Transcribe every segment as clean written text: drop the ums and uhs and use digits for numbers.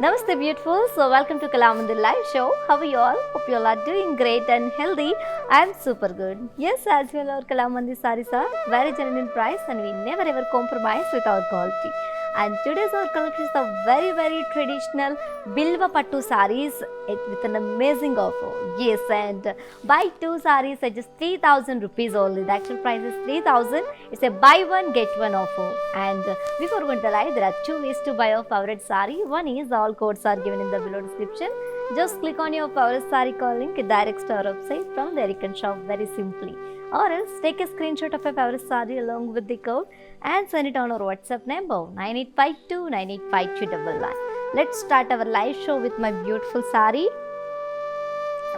Namaste, beautiful. So, welcome to Kalamandir live show. How are you all? Hope you all are doing great and healthy. I am super good. Yes, as well, our Kalamandir sarees are very genuine price and we never ever compromise with our quality. And today's our collection is the very traditional Bilva Pattu sarees with an amazing offer. Yes, and buy two sarees at just 3,000 rupees only. The actual price is 3,000. It's a buy one get one offer. And before going to live, there are two ways to buy your favorite saree. One is all codes are given in the below description. Just click on your favorite saree call link, it directs to our website. From there you can shop very simply. Or else take a screenshot of your favorite saree along with the code and send it on our WhatsApp number 9852 985299. Let's start our live show with my beautiful saree,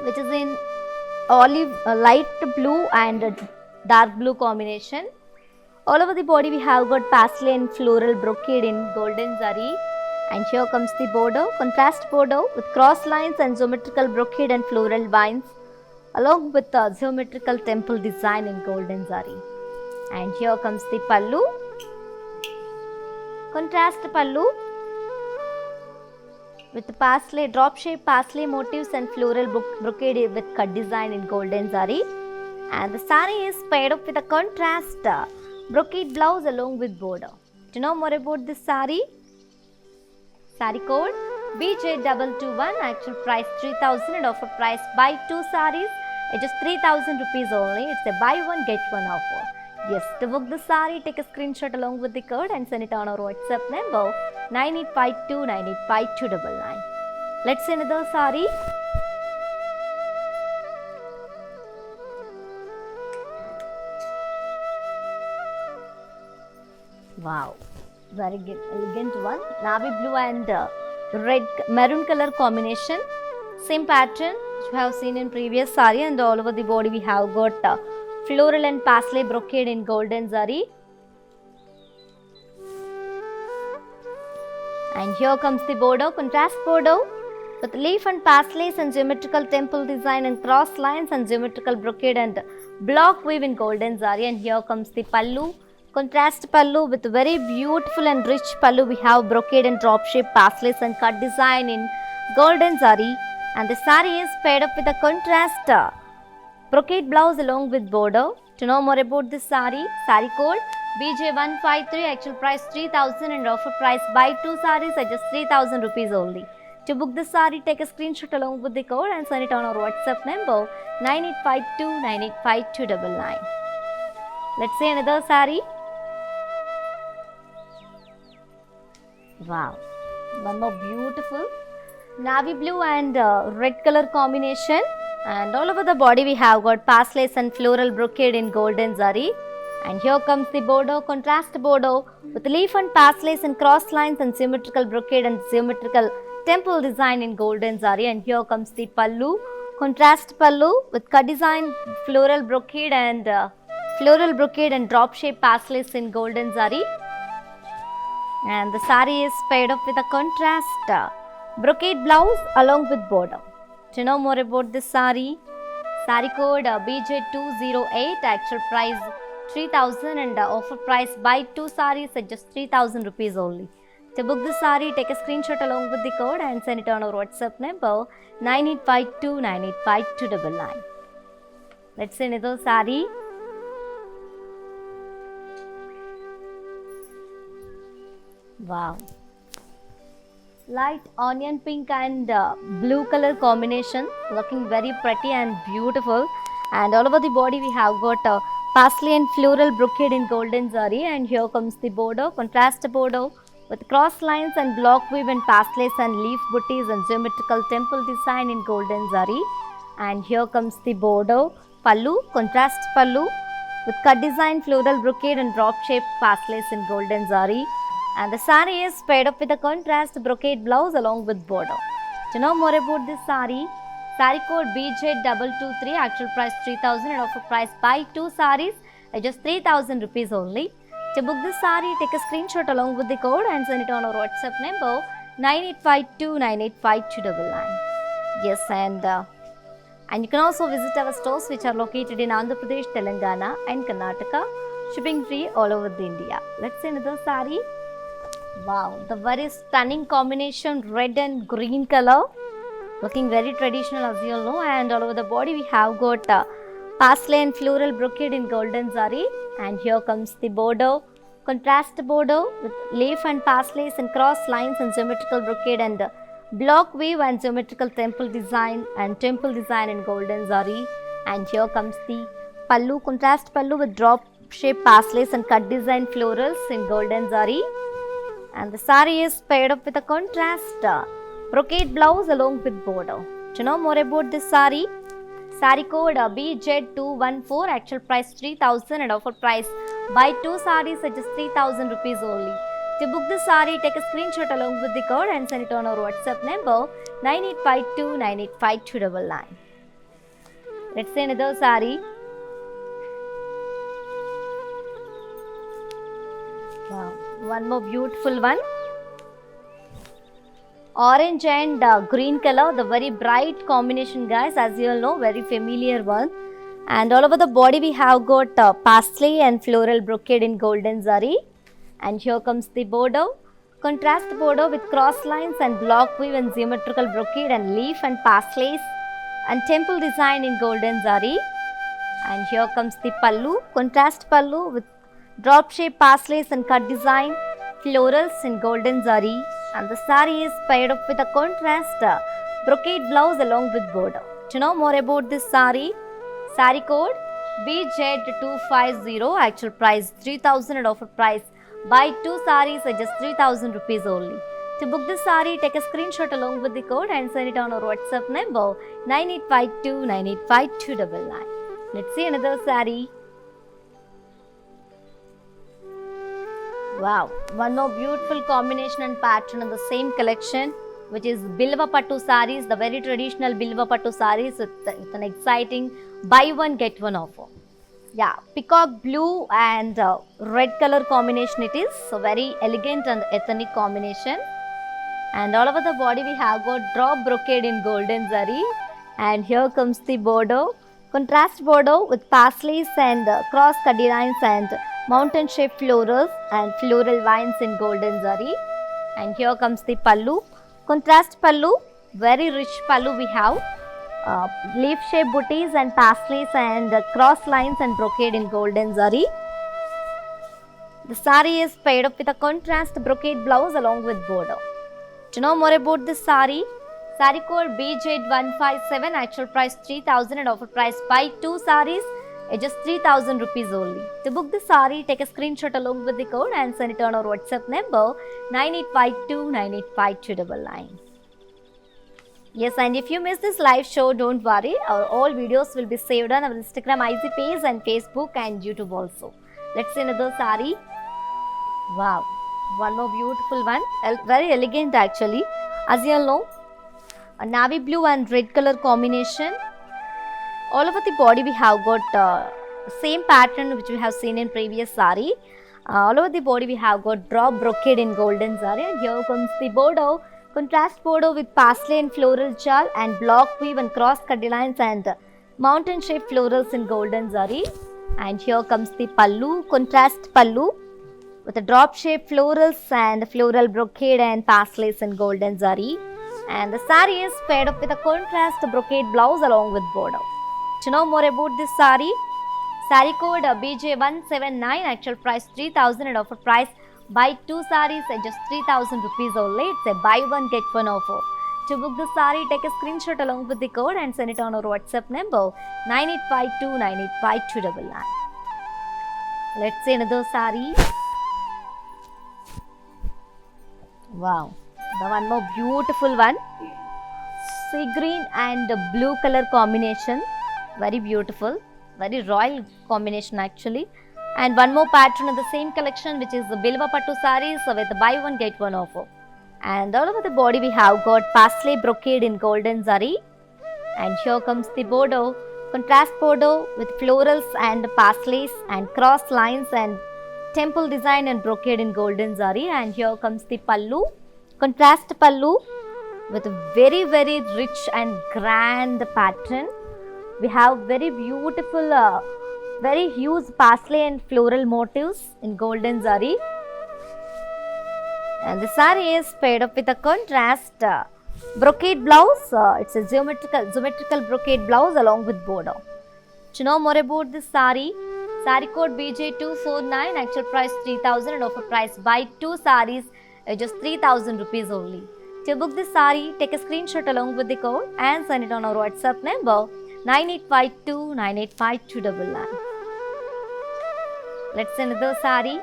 which is in olive light blue and dark blue combination. All over the body we have got pastel and floral brocade in golden zari, and here comes the border, contrast border with cross lines and geometrical brocade and floral vines along with the geometrical temple design in golden zari. And here comes the pallu, contrast pallu with the pastel, drop shape pastel motifs and floral brocade with cut design in golden zari. And the saree is paired up with a contrast brocade blouse along with border. To know more about this saree, saree code BJ221, actual price 3,000 and offer price buy two sarees at just 3,000 rupees only. It's a buy one get one offer. Yes, to book the saree, take a screenshot along with the code and send it on our WhatsApp number 9852 985299. Let's see another saree. Wow, very elegant one. Navy blue and red maroon color combination. Same pattern which you have seen in previous saree, and all over the body we have got floral and pastel brocade in golden zari. And here comes the border, contrast border with leaf and pastels and geometrical temple design and cross lines and geometrical brocade and block weave in golden zari. And here comes the pallu, contrast pallu with very beautiful and rich pallu. We have brocade and drop shape pastels and cut design in golden zari. And the saree is paired up with a contrast brocade blouse along with border. To know more about this saree, saree code BJ153, actual price 3,000 and offer price buy two sarees at just 3,000 rupees only. To book this saree, take a screenshot along with the code and send it on our WhatsApp number 9852 985299. Let's see another saree. Wow, one more beautiful navy blue and red color combination, and all over the body we have got pastels and floral brocade in golden zari. And here comes the border, contrast border with leaf and pastels and cross lines and symmetrical brocade and geometrical temple design in golden zari. And here comes the pallu, contrast pallu with cut design, floral brocade and drop shape pastels in golden zari. And the saree is paired up with a contrast brocade blouse along with border. To know more about this saree, saree code BJ208, actual price 3,000 and offer price buy two sarees at just 3,000 rupees only. To book this saree, take a screenshot along with the code and send it on our WhatsApp number 9852 985299. Let's see another saree. Wow, light onion pink and blue color combination, looking very pretty and beautiful. And all over the body we have got pastel and floral brocade in golden zari. And here comes the border, contrast border with cross lines and block weave and pastels and leaf booties and geometrical temple design in golden zari. And here comes the border, pallu, contrast pallu with cut design, floral brocade and drop shape pastels in golden zari. And the saree is paired up with a contrast brocade blouse along with border. To know more about this saree, saree code BJ223, actual price 3,000 and offer price buy two sarees at just 3,000 rupees only. To book this saree, take a screenshot along with the code and send it on our WhatsApp number 9852 985299. Yes, and you can also visit our stores which are located in Andhra Pradesh, Telangana and Karnataka. Shipping free all over the India. Let's see another saree. Wow, the very stunning combination red and green color, looking very traditional as you all know. And all over the body we have got parsley and floral brocade in golden zari. And here comes the border, contrast border with leaf and parslays and cross lines and geometrical brocade and block weave and geometrical temple design in golden zari. And here comes the pallu, contrast pallu with drop shape parslays and cut design florals in golden zari. And the sari is paired up with a contrast brocade blouse along with border. To know more about this sari, sari code BZ214, actual price 3000 and offer price buy 2 saris at just 3000 rupees only. To book the sari, take a screenshot along with the code and send it on our WhatsApp number 9852985299. Let's see another sari. Wow, one more beautiful one. Orange and green color, the very bright combination guys, as you all know, very familiar one. And all over the body we have got parsley and floral brocade in golden zari. And here comes the border, contrast border with cross lines and block weave and geometrical brocade and leaf and parslays and temple design in golden zari. And here comes the pallu, contrast pallu with drop shape parslays and cut design florals in golden zari. And the sari is paired up with a contrast brocade blouse along with border. To know more about this sari, sari code BZ250, actual price 3000 and offer price buy 2 saris at just 3000 rupees only. To book this sari, take a screenshot along with the code and send it on our WhatsApp number 9852985299. Let's see another sari. Wow, one more beautiful combination and pattern in the same collection, which is Bilva Pattu sarees, the very traditional Bilva Pattu sarees with an exciting buy one get one offer. Yeah, peacock blue and red color combination it is, so very elegant and ethnic combination. And all over the body we have got drop brocade in golden zari. And here comes the border, contrast border with parslays and cross cut lines and mountain shaped florals and floral vines in golden zari. And here comes the pallu, contrast pallu, very rich pallu we have, leaf shaped booties and parslays and cross lines and brocade in golden zari. The sari is paired up with a contrast brocade blouse along with border. To know more about this sari, sari code BZ157, actual price 3000 and offer price buy 2 saris at just 3000 rupees only. To book the sari, take a screenshot along with the code and send it on our WhatsApp number 9852985299. Yes, and if you miss this live show, don't worry, our all videos will be saved on our Instagram IC page and Facebook and YouTube also. Let's see another sari. Wow, one more beautiful one, very elegant actually. As you all know, a navy blue and red color combination. All over the body we have got same pattern which we have seen in previous sari. All over the body we have got drop brocade in golden zari. And here comes the border, contrast border with parsley and floral jal and block weave and cross cut lines and mountain shaped florals in golden zari. And here comes the pallu, contrast pallu with a drop shaped florals and floral brocade and parslays in golden zari. And the sari is paired up with a contrast brocade blouse along with border. To know more about this sari, sari code BJ179, actual price 3000 and offer price buy 2 saris at just 3000 rupees only. It's a buy one get one offer. To book the sari, take a screenshot along with the code and send it on our WhatsApp number 9852985299. Let's see another sari. Wow, the one more beautiful one, sea green and blue color combination, very beautiful, very royal combination actually. And one more pattern of the same collection, which is the Bilva Pattu sarees with the buy one get one offer. And all over the body we have got parsley brocade in golden zari. And here comes the border, contrast border with florals and parslays and cross lines and temple design and brocade in golden zari. And here comes the pallu, contrast pallu with a very rich and grand pattern. We have very beautiful, very huge parsley and floral motifs in golden zari. And the saree is paired up with a contrast brocade blouse. It's a geometrical brocade blouse along with border. To know more about this saree code BJ249, actual price 3000 and offer price buy 2 sarees just 3000 rupees only. To book this saree, take a screenshot along with the code and send it on our WhatsApp number 9852985299. Let's see another saree.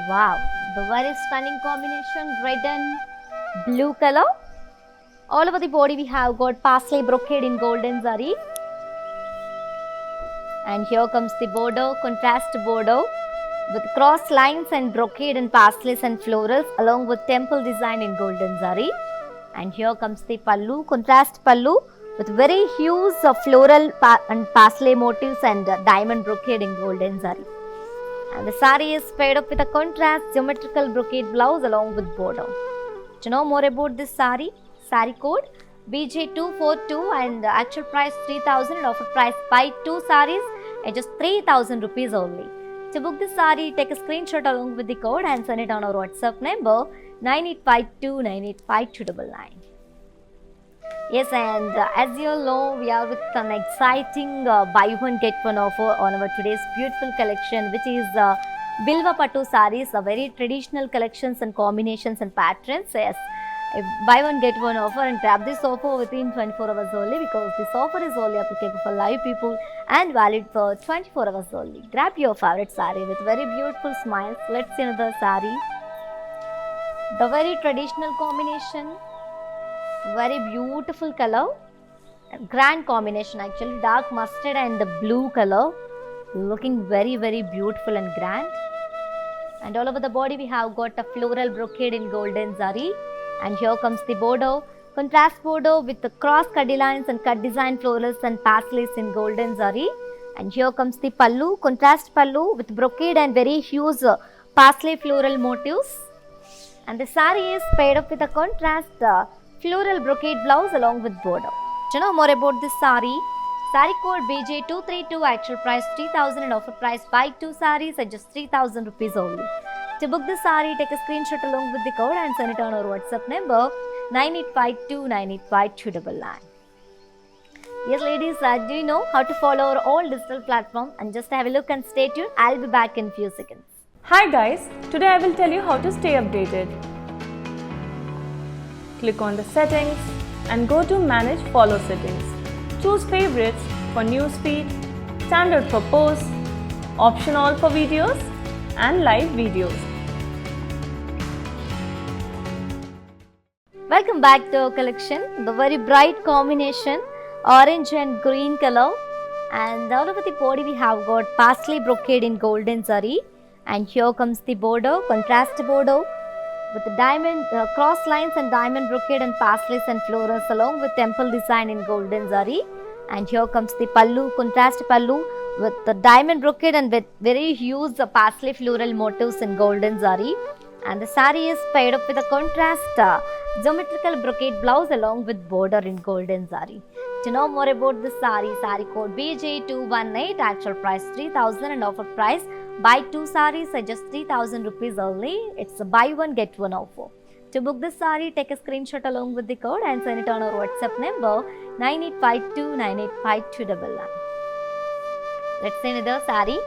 Wow, the very stunning combination, red and blue color. All over the body we have got parsley brocade in golden zari. And here comes the border, contrast border with cross lines and brocade and parslays and florals along with temple design in golden zari. And here comes the pallu, contrast pallu with very huge floral and parsley motifs and diamond brocade in golden zari. And the saree is paired up with a contrast geometrical brocade blouse along with border. To know more about this saree code BJ242 and actual price 3000 and offer price buy 2 sarees at just 3000 rupees only. To book this saree, take a screenshot along with the code and send it on our WhatsApp number 9852985299. Yes, and as you all know, we are with an exciting buy one get one offer on our today's beautiful collection, which is Bilva Pattu sarees, very traditional collections and combinations and patterns. Yes, buy one get one offer and grab this offer within 24 hours only, because this offer is only applicable for live people and valid for 24 hours only. Grab your favorite saree with very beautiful smiles. Let's see another saree. The very traditional combination, very beautiful color, grand combination actually, dark mustard and the blue color, looking very beautiful and grand. And all over the body we have got a floral brocade in golden zari. And here comes the border, contrast border with the cross cutty lines and cut design florals and pasleys in golden zari. And here comes the pallu, contrast pallu with brocade and very huge parsley floral motifs. And the saree is paired up with a contrast floral brocade blouse along with border. To know more about this saree code BJ232, actual price 3000 and offer price buy 2 sarees at just 3000 rupees only. To book this saree, take a screenshot along with the code and send it on our WhatsApp number 9852985299. Yes ladies, do you know how to follow our all digital platform? And just have a look and stay tuned. I'll be back in few seconds. Hi guys, today I will tell you how to stay updated. Click on the settings and go to manage follow settings. Choose favorites for newsfeed, standard for posts, option all for videos and live videos. Welcome back to our collection. The very bright combination, orange and green color, and all over the body we have got parsley brocade in golden zari. And here comes the border, contrast border with the diamond cross lines and diamond brocade and pasleys and florals along with temple design in golden zari. And here comes the pallu, contrast pallu with the diamond brocade and with very huge parsley floral motifs in golden zari. And the saree is paired up with a contrast geometrical brocade blouse along with border in golden zari. To know more about this saree code BJ218, actual price 3000 and offer price buy 2 sarees at just 3000 rupees only. It's a buy one get one offer. To book this saree, take a screenshot along with the code and send it on our WhatsApp number 9852985299. Let's see another saree.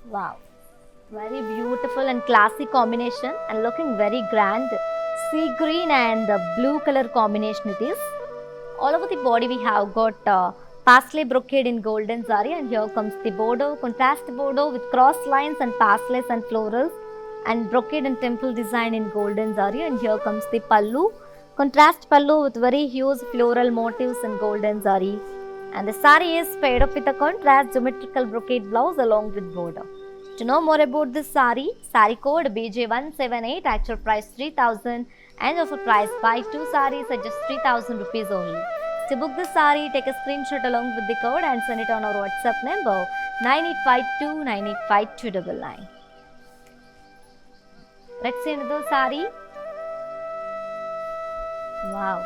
Wow, very beautiful and classy combination and looking very grand. Sea green and blue color combination it is. All over the body we have got parsley brocade in golden zari. And here comes the border, contrast border with cross lines and pasleys and florals and brocade and temple design in golden zari. And here comes the pallu, contrast pallu with very huge floral motifs in golden zari. And the saree is paired up with a contrast geometrical brocade blouse along with border. To know more about this saree code BJ178, actual price 3000 and offer price buy 2 sarees at just 3000 rupees only. To book this saree, take a screenshot along with the code and send it on our WhatsApp number 9852985299. Let's see another saree. Wow,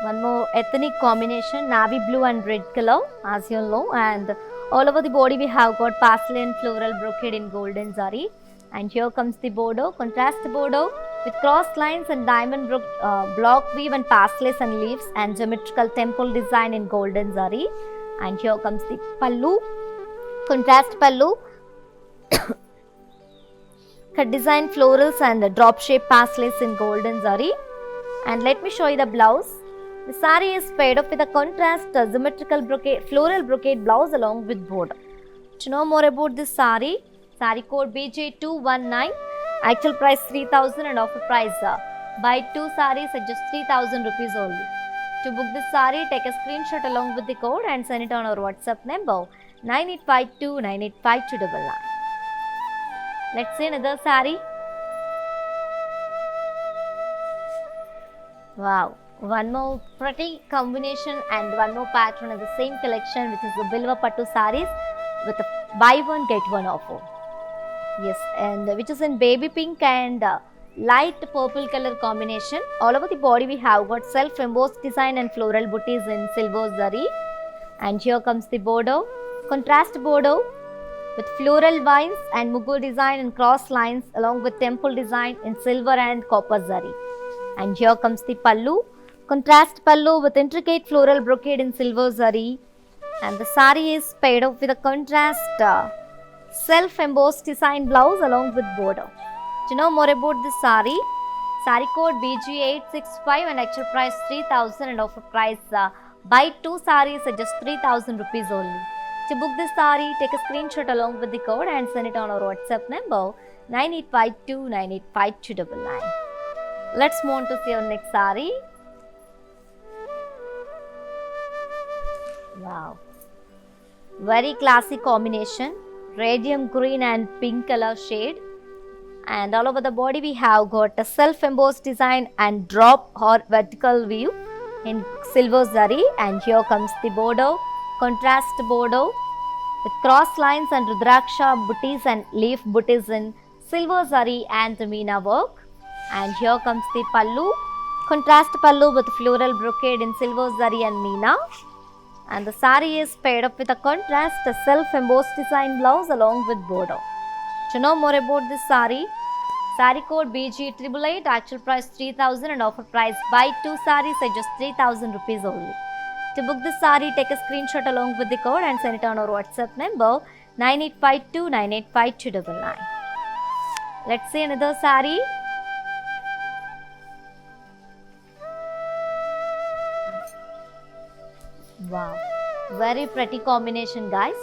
one more ethnic combination, navy blue and red color as you know. And All over the body we have got parsley and floral brocade in golden zari. And here comes the bordeaux, contrast bordeaux with cross lines and diamond block weave and parslays and leaves and geometrical temple design in golden zari. And here comes the pallu, contrast pallu, cut design florals and drop shape parslays in golden zari. And let me show you the blouse. The saree is paired up with a contrast symmetrical brocade, floral brocade blouse along with border. To know more about this saree, saree code BJ219, actual price 3000 and offer price buy 2 sarees at just 3000 rupees only. To book this saree, take a screenshot along with the code and send it on our WhatsApp number 9852 985299. Let's see another saree. Wow. One more pretty combination and one more pattern in the same collection, which is the Bilva Pattu sarees with a buy one get one offer. Yes, and which is in baby pink and light purple color combination. All over the body we have got self embossed design and floral booties in silver zari. And here comes the bordeaux, contrast bordeaux with floral vines and mughal design and cross lines along with temple design in silver and copper zari. And here comes the pallu, contrast pallu with intricate floral brocade in silver zari, and the saree is paired up with a contrast self-embossed design blouse along with border. To know more about this saree, saree code BG865 and actual price 3000 and offer price buy 2 sarees at just 3000 rupees only. To book this saree, take a screenshot along with the code and send it on our WhatsApp number 9852 985299. Let's move on to see our next saree. Wow, very classy combination, radium green and pink color shade, and all over the body we have got a self-embossed design and drop or vertical view in silver zari. And here comes the bordeaux, contrast bordeaux with cross lines and rudraksha booties and leaf booties in silver zari and meena work. And here comes the pallu, contrast pallu with floral brocade in silver zari and meena. And the saree is paired up with a contrast self-embossed design blouse along with border. To know more about this saree, saree code BG888, actual price 3000 and offer price buy 2 sarees at just 3000 rupees only. To book this saree, take a screenshot along with the code and send it on our WhatsApp number 9852 985299. Let's see another saree. Wow, very pretty combination, guys.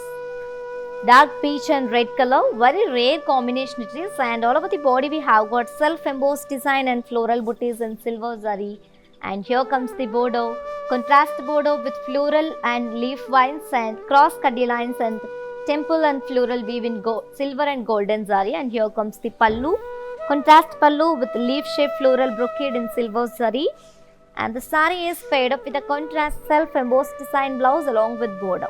Dark peach and red color, very rare combination it is. And all over the body we have got self-embossed design and floral booties in silver zari. And here comes the bordeaux, contrast bordeaux with floral and leaf vines and cross cuddy lines and temple and floral weave in silver and golden zari. And here comes the pallu, contrast pallu with leaf shaped floral brocade in silver zari. And the saree is paired up with a contrast self-embossed design blouse along with border.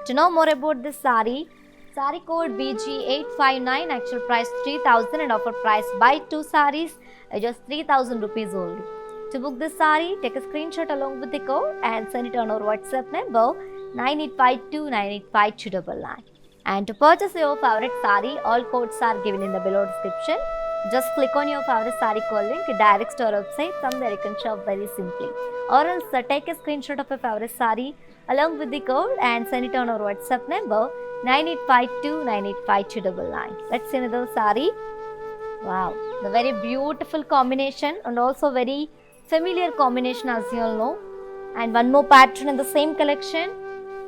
To know more about this saree, saree code BG859, actual price 3000 and offer price buy 2 sarees at just 3000 rupees only. To book this saree, take a screenshot along with the code and send it on our WhatsApp number 9852 985299. And to purchase your favorite saree, all codes are given in the below description. Just click on your favorite saree code link, it directs to our website. From there you can shop very simply. Or else take a screenshot of your favorite saree along with the code and send it on our WhatsApp number 9852 985299. Let's see another saree. Wow, the very beautiful combination and also very familiar combination as you all know. And one more pattern in the same collection.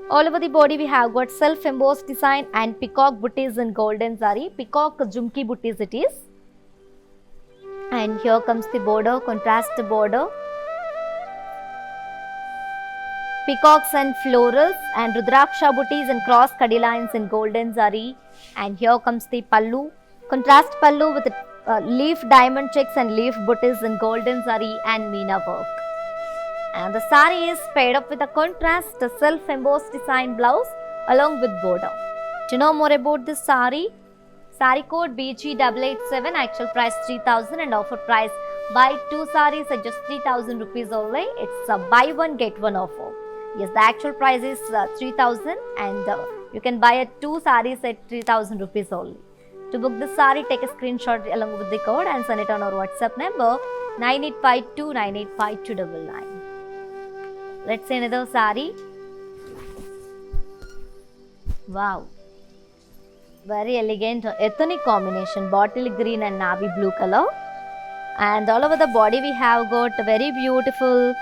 All over the body we have got self-embossed design and peacock booties in golden zari. Peacock jumki booties it is. And here comes the border, contrast border, peacocks and florals and rudraksha booties and cross cuddy lines in golden zari. And here comes the pallu, contrast pallu with leaf diamond checks and leaf booties in golden zari and meena work. And the saree is paired up with a contrast self-embossed design blouse along with border. To know more about this saree, saree code BG887, actual price 3000 and offer price buy 2 sarees at just 3000 rupees only. It's a buy one get one offer. Yes, the actual price is 3000 and You can buy 2 sarees at 3000 rupees only. To book this saree, take a screenshot along with the code and send it on our WhatsApp number 9852985299. Let's see another saree. Wow, very elegant ethnic combination, bottle green and navy blue color, and all over the body we have got very beautiful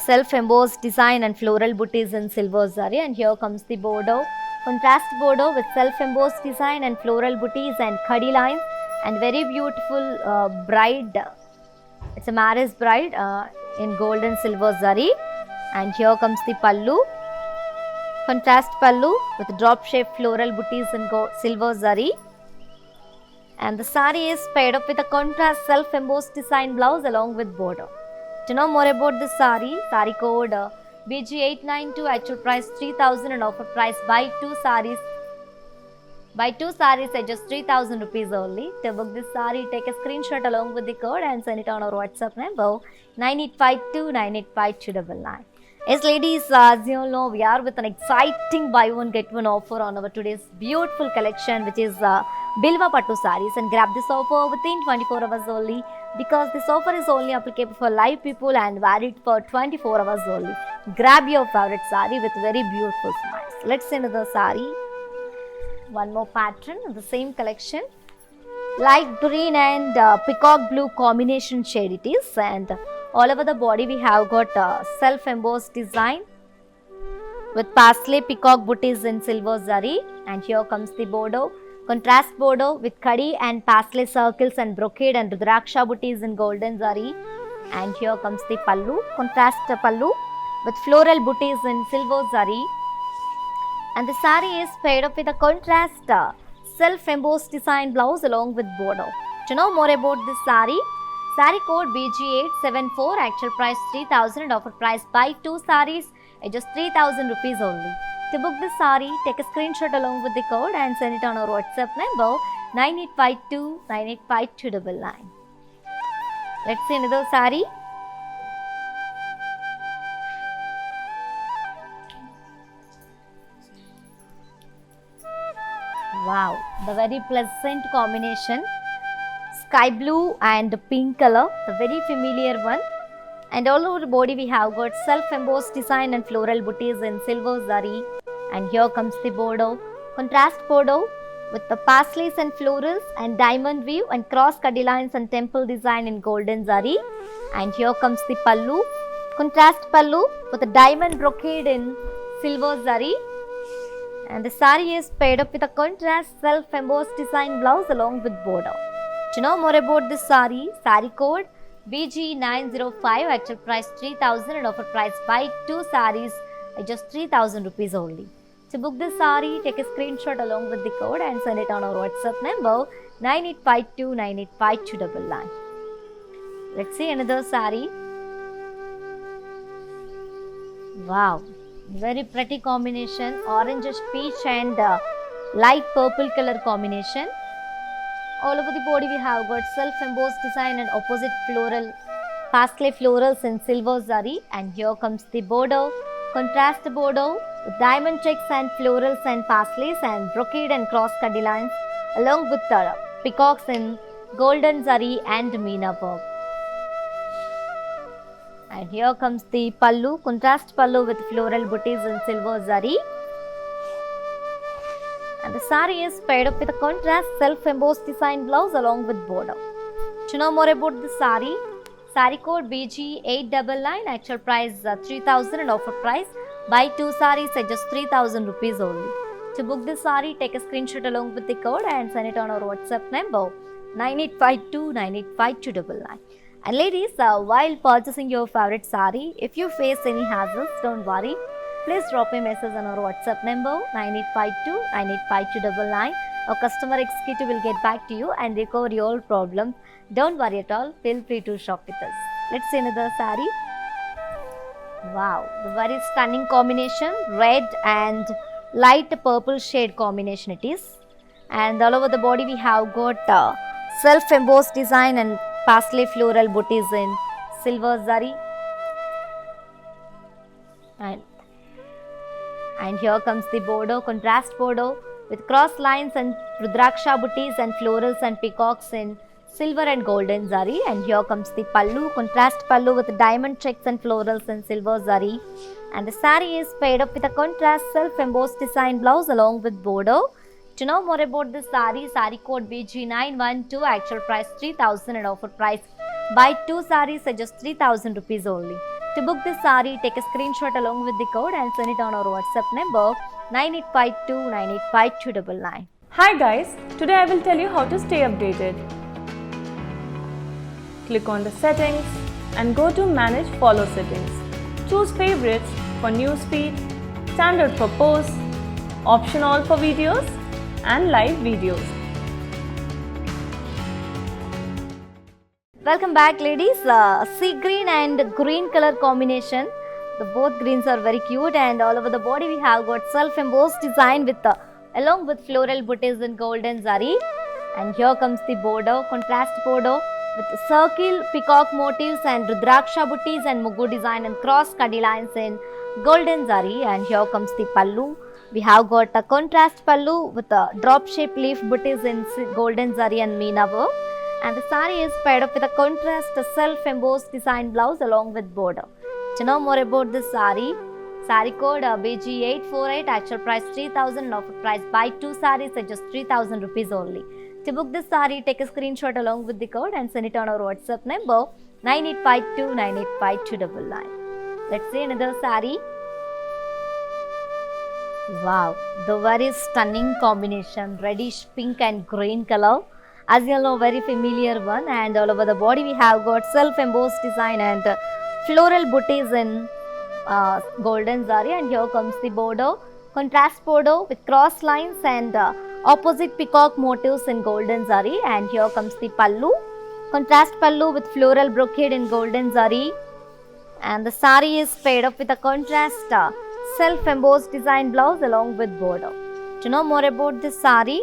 self-embossed design and floral booties in silver zari. And here comes the border, contrast border with self-embossed design and floral booties and khadi lines, and very beautiful bride. It's a marriage bride in gold and silver zari. And here comes the pallu, contrast pallu with drop shaped floral booties in silver zari. And the saree is paired up with a contrast self-embossed design blouse along with border. To know more about this saree, saree code BG892, actual price 3000 and offer price buy 2 sarees at just 3000 rupees only. To book this saree, take a screenshot along with the code and send it on our WhatsApp number 9852985299. Yes, ladies, as you all know, we are with an exciting buy one get one offer on our today's beautiful collection, which is Bilva Pattu sarees, and grab this offer within 24 hours only, because this offer is only applicable for live people and valid for 24 hours only. Grab your favorite saree with very beautiful smiles. Let's see another saree. One more pattern in the same collection. Light green and peacock blue combination shade it is, and all over the body we have got self-embossed design with parsley peacock booties in silver zari. And here comes the border, contrast border with khadi and parsley circles and brocade and rudraksha booties in golden zari. And here comes the pallu, contrast pallu with floral booties in silver zari. And the saree is paired up with a contrast self-embossed design blouse along with border. To know more about this saree, saree code BG874, actual price 3000 and offer price buy 2 sarees at just 3000 rupees only. To book this saree, take a screenshot along with the code and send it on our WhatsApp number 9852985299. Let's see another saree. Wow, the very pleasant combination, sky blue and pink color, the very familiar one. And all over the body we have got self-embossed design and floral booties in silver zari. And here comes the border, contrast border with the parsleys and florals and diamond weave and cross khadi lines and temple design in golden zari. And here comes the pallu, contrast pallu with a diamond brocade in silver zari. And the saree is paired up with a contrast self-embossed design blouse along with border. To know more about this saree, saree code BG905, actual price 3000 and offer price buy 2 sarees at just 3000 rupees only. To book this saree, take a screenshot along with the code and send it on our WhatsApp number 9852985299. Let's see another saree. Wow, very pretty combination, orangish peach and light purple color combination. All over the body we have got self-embossed design and opposite floral, parsley florals in silver zari. And here comes the border, contrast border with diamond checks and florals and parsleys and brocade and cross khadi lines along with peacocks in golden zari and meena work. And here comes the pallu, contrast pallu with floral booties in silver zari. And the saree is paired up with a contrast self-embossed design blouse along with border. To know more about the saree, saree code BG899, actual price 3000 and offer price buy 2 sarees at just 3000 rupees only. To book this saree, take a screenshot along with the code and send it on our WhatsApp number 9852985299. And ladies, while purchasing your favorite saree, if you face any hassles, don't worry. Please drop a message on our WhatsApp number 9852985299. Our customer executive will get back to you and recover your problems. Don't worry at all. Feel free to shop with us. Let's see another saree. Wow, the very stunning combination, red and light purple shade combination it is. And all over the body we have got self-embossed design and parsley floral booties in silver zari. And and here comes the border, contrast border with cross lines and rudraksha butties and florals and peacocks in silver and golden zari, and here comes the pallu, contrast pallu with diamond checks and florals and silver zari, and the saree is paired up with a contrast self-embossed design blouse along with border. To know more about this saree, saree code BG912, actual price 3000 and offer price buy 2 sarees at just 3000 rupees only. To book this saree, take a screenshot along with the code and send it on our WhatsApp number 9852985299. Hi guys, today I will tell you how to stay updated. Click on the settings and go to manage follow settings. Choose favorites for newsfeed, standard for posts, option all for videos and live videos. Welcome back ladies. Sea green and green color combination. The both greens are very cute, and all over the body we have got self-embossed design with along with floral booties in golden zari. And here comes the border, contrast border with circle peacock motifs and rudraksha booties and mugu design and cross kadi lines in golden zari. And here comes the pallu. We have got a contrast pallu with a drop shape leaf booties in golden zari and meena work. And the saree is paired up with a contrast self-embossed design blouse along with border. To know more about this saree, saree code BG848, actual price 3000 and offer price buy 2 sarees at just 3000 rupees only. To book this saree, take a screenshot along with the code and send it on our WhatsApp number 9852985299. Let's see another saree. Wow, the very stunning combination, reddish pink and green color. As you know, very familiar one, and all over the body we have got self-embossed design and floral booties in golden zari, and here comes the border, contrast border with cross lines and opposite peacock motifs in golden zari, and here comes the pallu, contrast pallu with floral brocade in golden zari, and the sari is paired up with a contrast self-embossed design blouse along with border. To know more about this sari,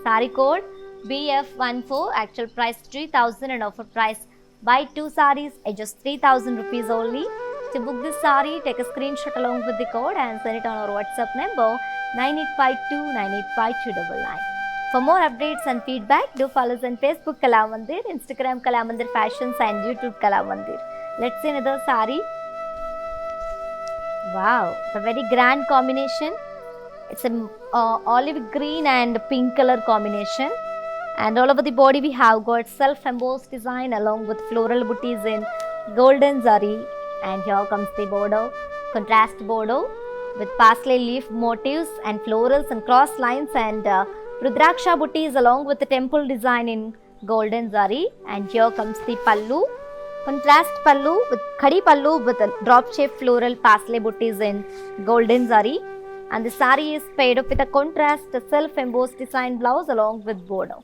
sari code BF14, actual price 3000 and offer price buy 2 sarees at just 3000 rupees only. To book this saree, take a screenshot along with the code and send it on our WhatsApp number 9852985299. For more updates and feedback, do follow us on Facebook Kalamandir, Instagram Kalamandir Fashions and YouTube Kalamandir. Let's see another saree. Wow, the very grand combination. It's a olive green and pink color combination. And all over the body we have got self-embossed design along with floral booties in golden zari, and here comes the border, contrast border with parsley leaf motifs and florals and cross lines and rudraksha booties along with the temple design in golden zari, and here comes the pallu, contrast pallu with khadi pallu with a drop shaped floral parsley booties in golden zari, and the saree is paired up with a contrast self-embossed design blouse along with border.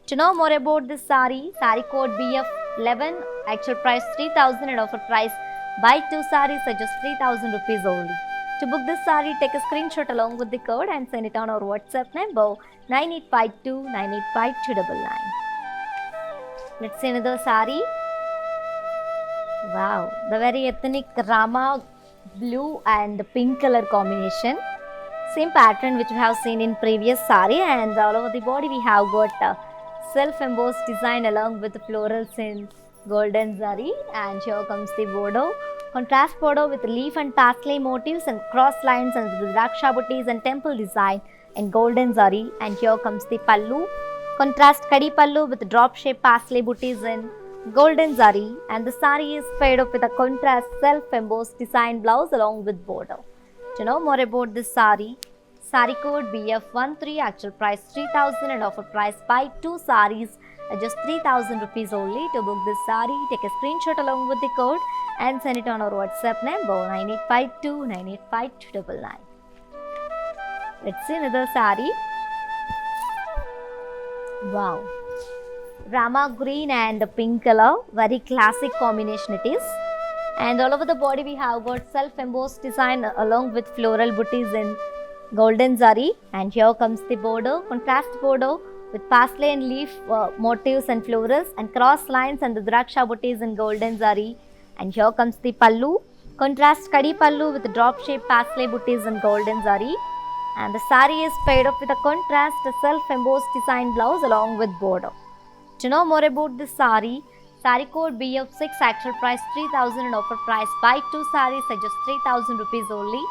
To know more about this saree, saree code BF11, actual price 3000 and offer price buy 2 sarees at just 3000 rupees only. To book this saree, take a screenshot along with the code and send it on our WhatsApp number 9852985299. Let's see another saree. Wow, the very ethnic Rama blue and pink color combination. Same pattern which we have seen in previous saree, and all over the body we have got self-embossed design along with the florals in golden zari, and here comes the border, contrast border with leaf and parsley motifs and cross lines and rudraksha booties and temple design in golden zari, and here comes the pallu, contrast kadi pallu with drop shaped parsley booties in golden zari, and the saree is paired up with a contrast self-embossed design blouse along with border. To know more about this saree, saree code BF13, actual price 3000 and offer price buy 2 sarees at just 3000 rupees only. To book this saree, take a screenshot along with the code and send it on our WhatsApp number 9852985299. Let's see another saree. Wow, Rama green and pink color, very classic combination it is. And all over the body we have got self-embossed design along with floral booties in golden zari, and here comes the border, contrast border with parsley and leaf motifs and florals and cross lines and the rudraksha booties in golden zari, and here comes the pallu, Contrast kadi pallu with drop shape paisley booties in golden zari. And the saree is paired up with a contrast self-embossed design blouse along with border. To know more about this saree, saree code BF6, actual price 3000 and offer price buy 2 sarees at just 3000 rupees only.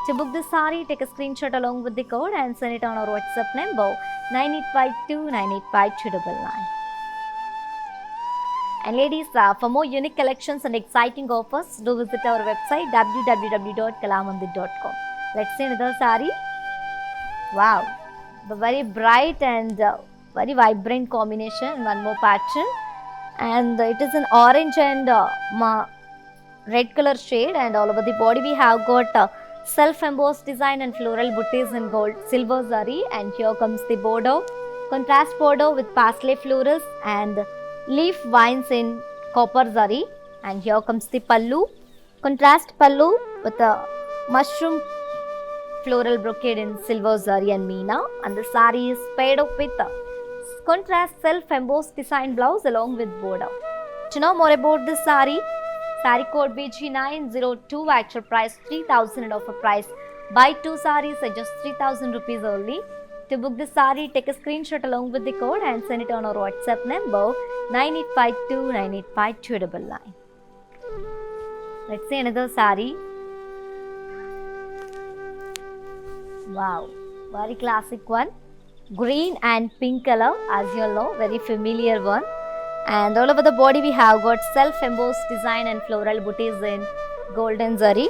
To book this saree, take a screenshot along with the code and send it on our WhatsApp number 9852 985299. And ladies, for more unique collections and exciting offers, do visit our website www.kalamandir.com. Let's see another saree. Wow, the very bright and very vibrant combination. One more pattern, and it is an orange and red color shade, and all over the body we have got self-embossed design and floral booties in gold silver zari. And here comes the border, contrast border with paisley florals and leaf vines in copper zari. And here comes the pallu, contrast pallu with a mushroom floral brocade in silver zari and meena. And the saree is paired up with a contrast self-embossed design blouse along with border. To know more about this saree, saree code BG902, actual price 3000 and offer price buy 2 sarees at just 3000 rupees only. To book this saree, take a screenshot along with the code and send it on our WhatsApp number 9852 985299. Let's see another saree. Wow, very classic one. Green and pink color, as you all know, very familiar one. And all over the body we have got self-embossed design and floral booties in golden zari.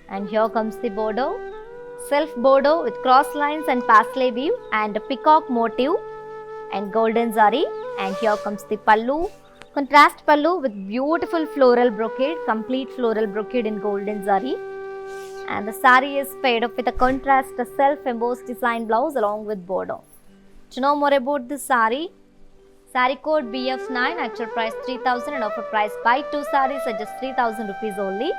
And here comes the border, self border with cross lines and paisley weave and a peacock motif and golden zari. And here comes the pallu, contrast pallu with beautiful floral brocade, complete floral brocade in golden zari. And the saree is paired up with a contrast self-embossed design blouse along with border. To know more about this saree, saree code BF9, actual price 3000 and offer price buy 2 sarees at just 3000 rupees only.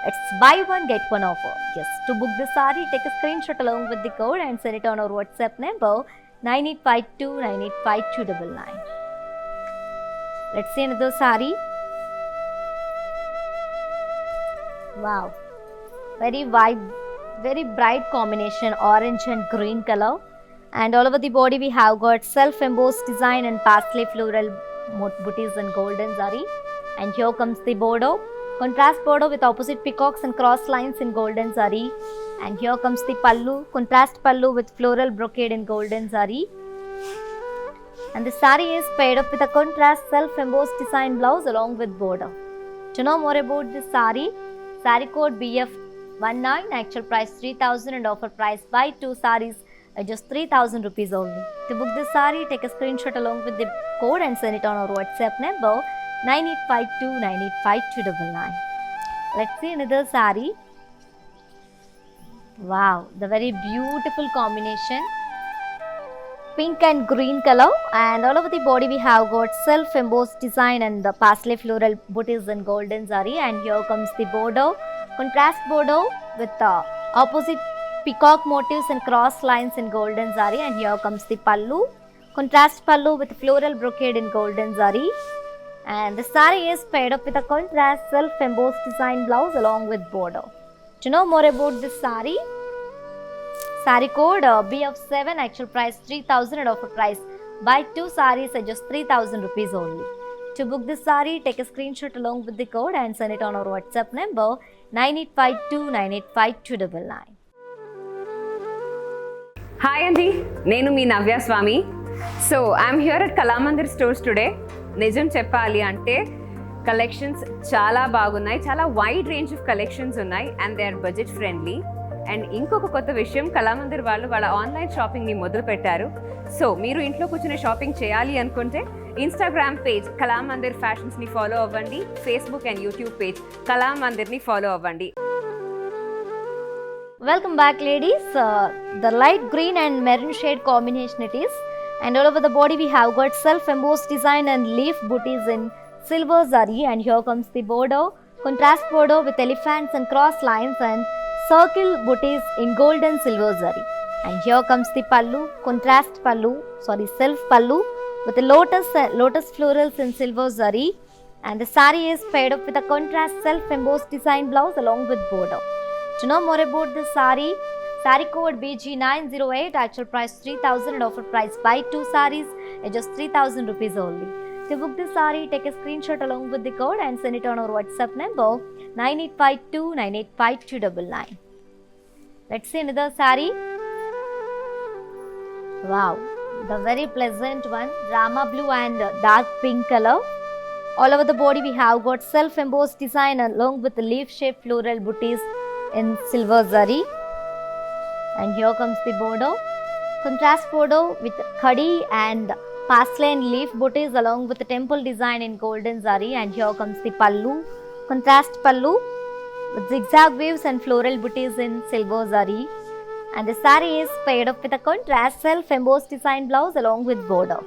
It's buy one get one offer. Yes, to book this saree, take a screenshot along with the code and send it on our WhatsApp number 9852 985299. Let's see another saree. Wow, very wide, very bright combination, orange and green color. And all over the body we have got self-embossed design and paisley floral booties in golden zari. And here comes the border, contrast border with opposite peacocks and cross lines in golden zari. And here comes the pallu, contrast pallu with floral brocade in golden zari. And the saree is paired up with a contrast self-embossed design blouse along with border. To know more about this saree, saree code BF19, actual price 3000 and offer price buy 2 sarees at just 3000 rupees only. To book this saree, take a screenshot along with the code and send it on our WhatsApp number 9852 985299. Let's see another saree. Wow, the very beautiful combination, pink and green color. And all over the body we have got self-embossed design and the paisley floral booties in golden zari. And here comes the border, contrast border with the opposite peacock motifs and cross lines in golden zari. And here comes the pallu, contrast pallu with floral brocade in golden zari. And the saree is paired up with a contrast self-embossed design blouse along with border. To know more about this saree, saree code BF7, actual price 3000 and offer price buy 2 sarees at just 3000 rupees only. To book this saree, take a screenshot along with the code and send it on our WhatsApp number 9852 985299. Hi అండి, నేను మీ Navya Swamy. So I'm here at Kalamandir stores today. నిజం చెప్పాలి అంటే collections చాలా బాగున్నాయి, చాలా wide range of collections ఉన్నాయి and they are budget friendly. And ఇంకొక కొత్త విషయం, కళామందిర్ వాళ్ళు వాళ్ళ ఆన్లైన్ షాపింగ్ని మొదలు పెట్టారు. సో మీరు ఇంట్లో కూర్చొని షాపింగ్ చేయాలి అనుకుంటే ఇన్స్టాగ్రామ్ పేజ్ కళామందిర్ ఫ్యాషన్స్ని ఫాలో అవ్వండి, ఫేస్బుక్ అండ్ యూట్యూబ్ పేజ్ కళామందిర్ని ఫాలో అవ్వండి. Welcome back ladies. The light green and maroon shade combination it is, and all over the body we have got self-embossed design and leaf booties in silver zari. And here comes the border, contrast border with elephants and cross lines and circle booties in gold and silver zari. And here comes the pallu, contrast pallu, self pallu with the lotus florals in silver zari. And the saree is paired up with a contrast self-embossed design blouse along with border. To know more about this saree code BG908, actual price 3000 and offer price buy 2 sarees at just 3000 rupees only. To book this saree, take a screenshot along with the code and send it on our WhatsApp number 9852 985299. Let's see another saree. Wow, the very pleasant one, Rama blue and dark pink color. All over the body we have got self-embossed design along with the leaf-shaped floral booties in silver zari. And here comes the border. Contrast border with khadi and parsley and leaf booties along with the temple design in golden zari. And here comes the pallu. Contrast pallu with zigzag waves and floral booties in silver zari. And the saree is paired up with a contrast self-embossed design blouse along with border.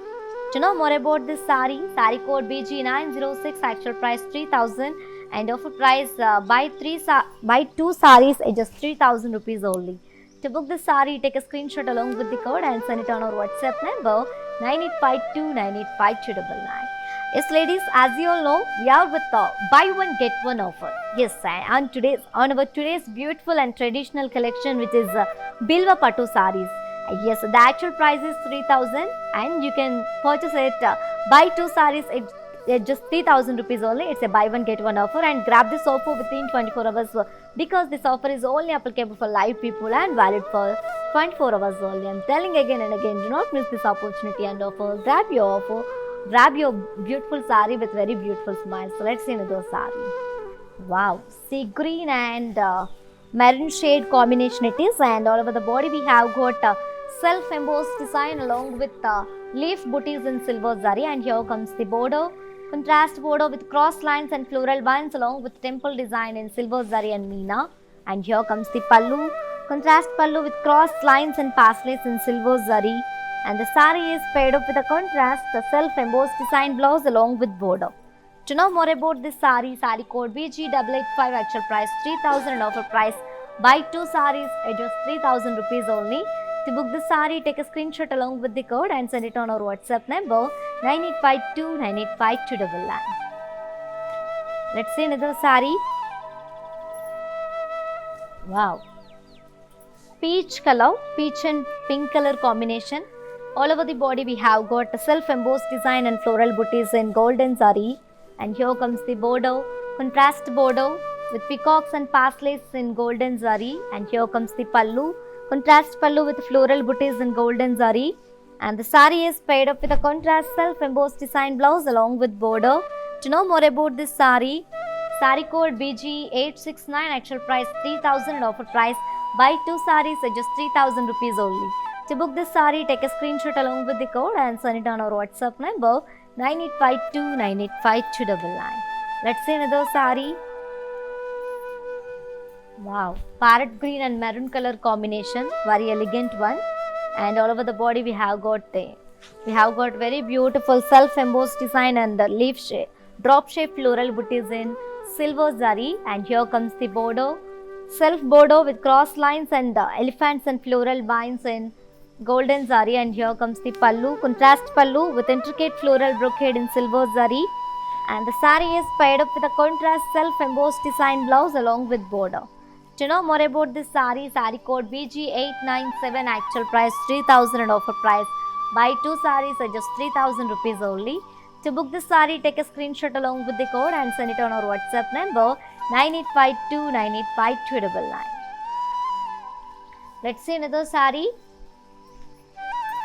To know more about this saree code BG906, actual price 3000 and offer price buy 2 sarees at just 3000 rupees only. To book this saree, take a screenshot along with the code and send it on our WhatsApp number 9852 985299. Yes, ladies, as you all know, we are with the buy one get one offer. Yes, on our today's beautiful and traditional collection, which is Bilva Pattu sarees. Yes, the actual price is 3000 and you can purchase it buy 2 sarees at just 3000 rupees only. It's a buy one get one offer, and grab this offer within 24 hours because this offer is only applicable for live people and valid for 24 hours only. I'm telling again and again, do not miss this opportunity and offer. Grab your offer, grab your beautiful saree with very beautiful smiles. So let's see another saree. Wow, sea green and maroon shade combination it is, and all over the body we have got self-embossed design along with leaf booties in silver zari. And here comes the border, contrast border with cross lines and floral vines along with temple design in silver zari and meena. And here comes the pallu, contrast pallu with cross lines and pasleys in silver zari. And the saree is paired up with a contrast self-embossed design blouse along with border. To know more about this saree code BG885, actual price 3000 and offer price buy 2 sarees at just 3000 rupees only. To book this saree, take a screenshot along with the code and send it on our WhatsApp number 9852 985299. Let's see another saree. Wow, peach color, peach and pink color combination. All over the body we have got a self-embossed design and floral booties in golden zari. And here comes the border, contrast border with peacocks and pasleys in golden zari. And here comes the pallu, contrast pallu with floral booties in golden zari. And the saree is paired up with a contrast self-embossed design blouse along with border. To know more about this saree code BG869, actual price 3000 and offer price buy 2 sarees at just 3000 rupees only. To book this saree, take a screenshot along with the code and send it on our WhatsApp number 9852 985299. Let's see another saree. Wow, parrot green and maroon color combination, very elegant one. And all over the body we have got very beautiful self-embossed design and the leaf shape, drop shape floral booties in silver zari. And here comes the border, self border with cross lines and elephants and floral vines in golden zari. And here comes the pallu, contrast pallu with intricate floral brocade in silver zari. And the saree is paired up with a contrast self-embossed design blouse along with border. To know more about this saree code BG897, actual price 3000 and offer price buy 2 sarees at just 3000 rupees only. To book this saree, take a screenshot along with the code and send it on our WhatsApp number 9852 985299. Let's see another saree.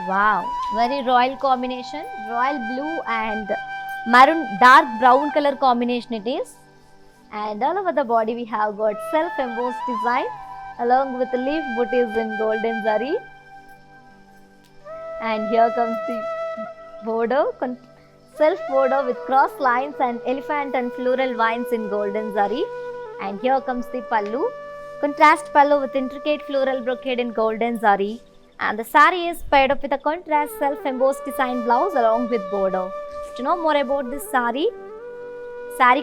Wow, very royal combination, royal blue and maroon dark brown color combination it is. And all over the body we have got self-embossed design along with leaf booties in golden zari. And here comes the border, self border with cross lines and elephant and floral vines in golden zari. And here comes the pallu, contrast pallu with intricate floral brocade in golden zari. And the saree is paired up with a contrast self-embossed design blouse along with border. To know more about this saree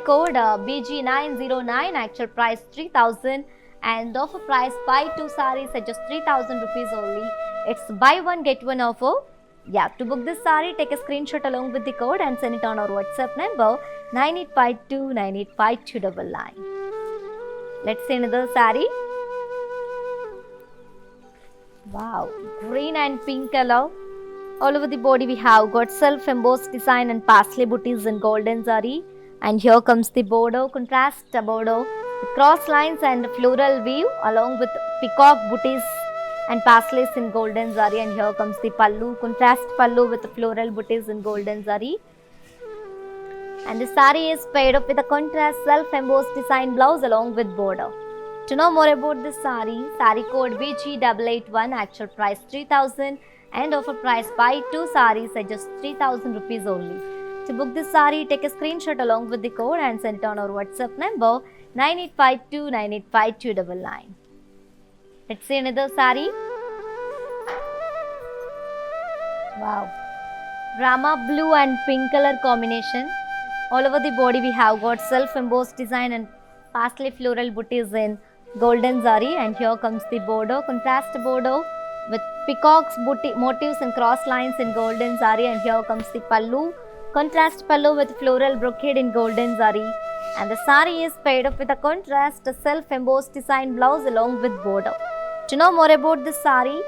code BG909, actual price 3000 and offer price buy 2 sarees at just 3000 rupees only. It's buy one get one offer. Yeah, to book this saree, take a screenshot along with the code and send it on our WhatsApp number 9852985299. Let's see another saree. Wow, green and pink color. All over the body we have got self-embossed design and parsley booties in golden zari. And here comes the border, contrast border, with cross lines and floral weave along with peacock booties and parslays in golden zari. And here comes the pallu, contrast pallu with floral booties in golden zari. And the saree is paired up with a contrast self-embossed design blouse along with border. To know more about this saree code VG881, actual price 3,000 and offer price buy 2 sarees at just 3,000 rupees only. To book this saree, take a screenshot along with the code and send it on our WhatsApp number 9852985299. Let's see another saree. Wow, Rama blue and pink color combination. All over the body we have got self-embossed design and parsley floral booties in golden zari. And here comes the border, contrast border with peacocks motifs and cross lines in golden zari. And here comes the pallu, contrast pallu with floral brocade in golden zari. And the saree is paired up with a contrast self-embossed design blouse along with border. To know more about this saree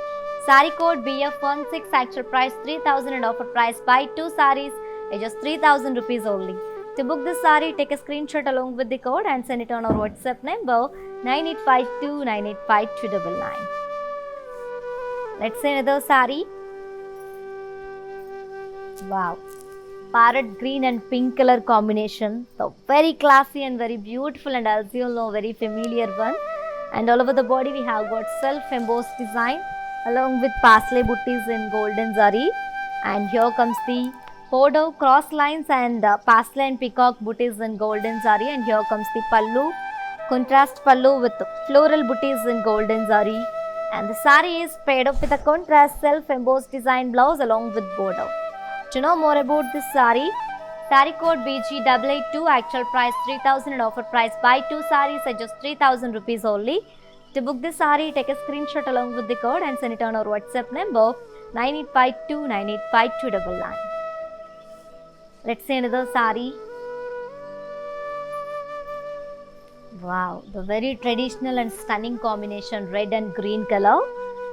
code BF16, actual price 3,000 and offer price buy 2 sarees at just 3,000 rupees only. To book this saree, take a screenshot along with the code and send it on our WhatsApp number 9852985299. Let's see another saree. Wow, parrot green and pink color combination. So very classy and very beautiful, and as you know, very familiar one. And all over the body we have got self-embossed design along with parsley booties in golden zari. And here comes the border, cross lines and parsley and peacock booties in golden zari. And here comes the pallu, contrast pallu with floral booties in golden zari. And the saree is paired up with a contrast self-embossed design blouse along with border. To know more about this saree code BG882, actual price 3,000 and offer price buy 2 sarees at just 3,000 rupees only. To book this saree, take a screenshot along with the code and send it on our WhatsApp number 9852985299. Let's see another saree. Wow, the very traditional and stunning combination, red and green color.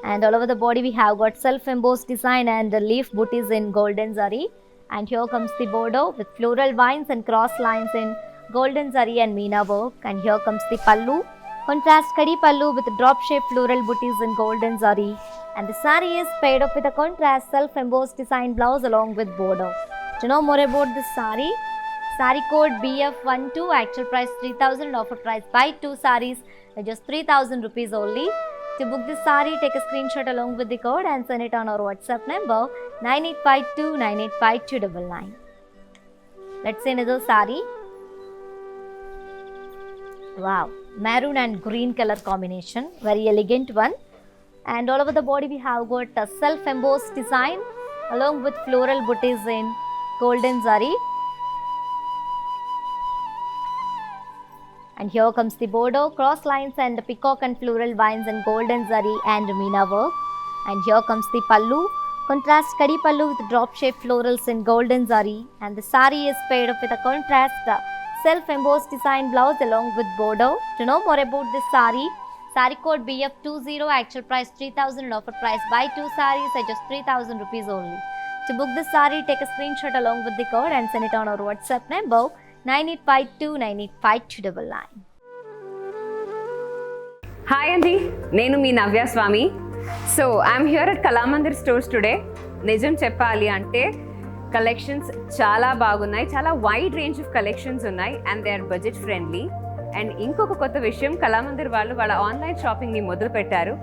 And all over the body we have got self-embossed design and leaf booties in golden zari. And here comes the border with floral vines and cross lines in golden zari and meena work. And here comes the pallu, contrast kadi pallu with drop shaped floral booties in golden zari. And the saree is paired up with a contrast self-embossed design blouse along with border. To know more about this saree code BF12, actual price 3,000 and offer price buy 2 sarees at just 3,000 rupees only. To book this saree, take a screenshot along with the code and send it on our WhatsApp number 9852985299. Let's see another saree. Wow, maroon and green color combination, very elegant one. And all over the body we have got a self-embossed design along with floral booties in golden zari. And here comes the border, cross lines and peacock and floral vines and golden zari and meena work. And here comes the pallu, contrast kadi pallu with drop shaped florals in golden zari. And the saree is paired up with a contrast self-embossed design blouse along with border. To know more about this saree code BF20, actual price 3,000 and offer price buy 2 sarees at just 3,000 rupees only. To book this saree, take a screenshot along with the code and send it on our WhatsApp number 9852985299. Hi అండి, నేను మీ Navya Swamy. So I'm here at Kalamandir stores today. నిజం చెప్పాలి అంటే collections చాలా బాగున్నాయి, చాలా wide range of collections ఉన్నాయి and they are budget friendly. And ఇంకొక కొత్త విషయం, కళామందిర్ వాళ్ళు వాళ్ళ ఆన్లైన్ షాపింగ్ని మొదలు పెట్టారు.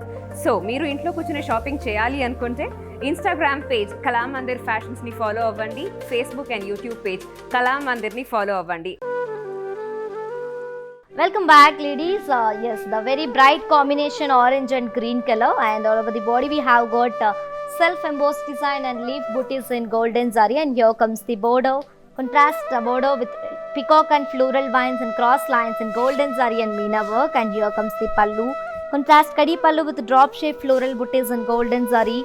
సో మీరు ఇంట్లో కూర్చుని షాపింగ్ చేయాలి అనుకుంటే ఇన్స్టాగ్రామ్ పేజ్ కళామందిర్ ఫ్యాషన్స్ని ఫాలో అవ్వండి, ఫేస్బుక్ అండ్ యూట్యూబ్ పేజ్ కళామందిర్ని ఫాలో అవ్వండి. Welcome back ladies. Yes, the very bright combination orange and green color, and all over the body we have got self-embossed design and leaf booties in golden zari. And here comes the border, contrast border with peacock and floral vines and cross lines in golden zari and meena work. And here comes the pallu, contrast kadi pallu with drop shaped floral booties in golden zari.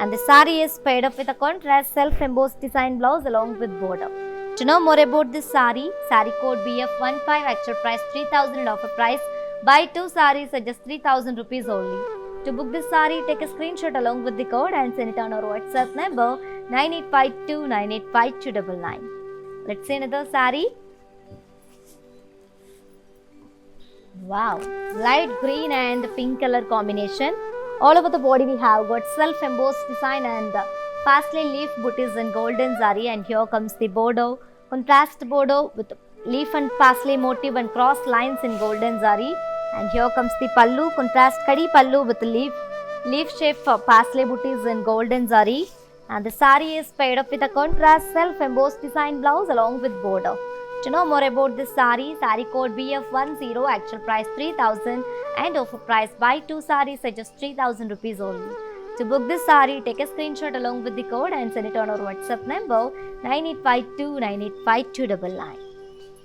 And the saree is paired up with a contrast self-embossed design blouse along with border. To know more about this saree code BF15, actual price 3000 and offer price buy 2 sarees at just 3000 rupees only. To book this saree, take a screenshot along with the code and send it on our WhatsApp number 9852985299. Let's see another saree. Wow, light green and pink color combination. All over the body we have got self-embossed design and parsley leaf booties in golden zari, and here comes the bordeaux, contrast bordeaux with leaf and parsley motif and cross lines in golden zari, and here comes the pallu, contrast kadi pallu with leaf shape for parsley booties in golden zari, and the sari is paired up with a contrast self-embossed design blouse along with border. To know more about this sari code BF10, actual price 3000 and offer price buy 2 sarees at just 3000 rupees only. To book this sari, take a screenshot along with the code and send it on our WhatsApp number 9852985299.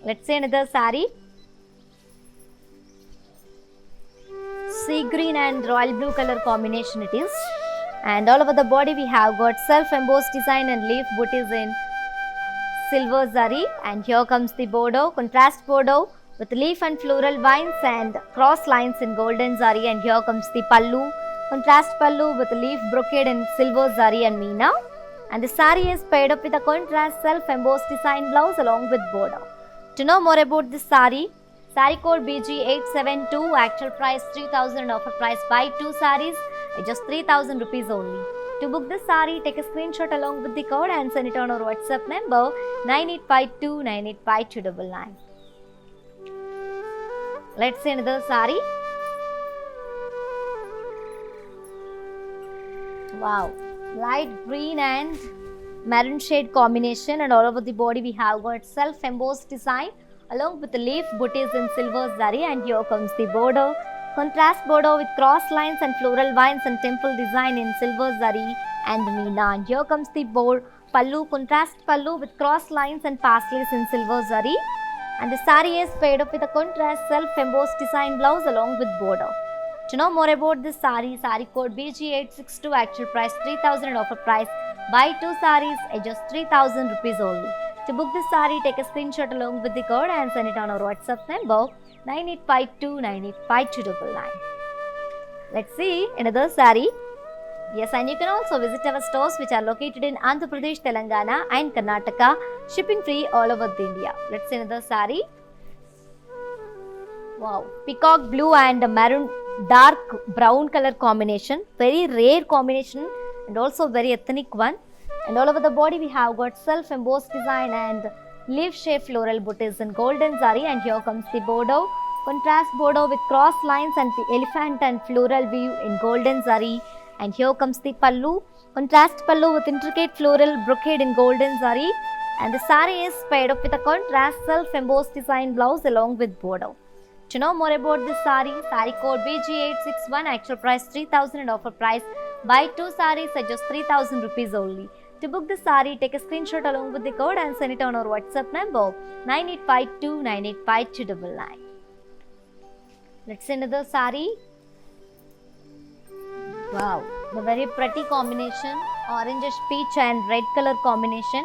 Let's see another sari. Sea green and royal blue color combination it is, and all over the body we have got self-embossed design and leaf booties in silver zari, and here comes the bordeaux, contrast bordeaux with leaf and floral vines and cross lines in golden zari, and here comes the pallu, contrast pallu with leaf brocade in silver zari and meena, and the sari is paired up with a contrast self-embossed design blouse along with border. To know more about this sari code BG872, actual price 3000 and offer price buy 2 sarees at just 3000 rupees only. To book this sari, take a screenshot along with the code and send it on our WhatsApp number 9852985299. Let's see another sari. Wow, light green and maroon shade combination, and all over the body we have got self-embossed design along with the leaf booties in silver zari, and here comes the border, contrast border with cross lines and floral vines and temple design in silver zari and meena, and here comes the pallu, contrast pallu with cross lines and pasleys in silver zari, and the sari is paired up with a contrast self-embossed design blouse along with border. To know more about this sari code BG862, actual price 3000 and offer price buy 2 sarees at just 3000 rupees only. To book this sari, take a screenshot along with the code and send it on our WhatsApp number 9852985299. Let's see another sari. Yes, and you can also visit our stores which are located in Andhra Pradesh, Telangana and Karnataka, shipping free all over India. Let's see another sari. Wow, peacock blue and maroon dark brown color combination, very rare combination and also very ethnic one, and all over the body we have got self-embossed design and leaf shaped floral booties in golden zari, and here comes the bordeaux, contrast bordeaux with cross lines and elephant and floral weave in golden zari, and here comes the pallu, contrast pallu with intricate floral brocade in golden zari, and the sari is paired up with a contrast self-embossed design blouse along with bordeaux. To know more about this sari code BG861, actual price 3000 and offer price buy 2 sarees at just 3000 rupees only. To book this sari, take a screenshot along with the code and send it on our WhatsApp number 9852985299. Let's see another sari. Wow, the very pretty combination, orangish peach and red color combination.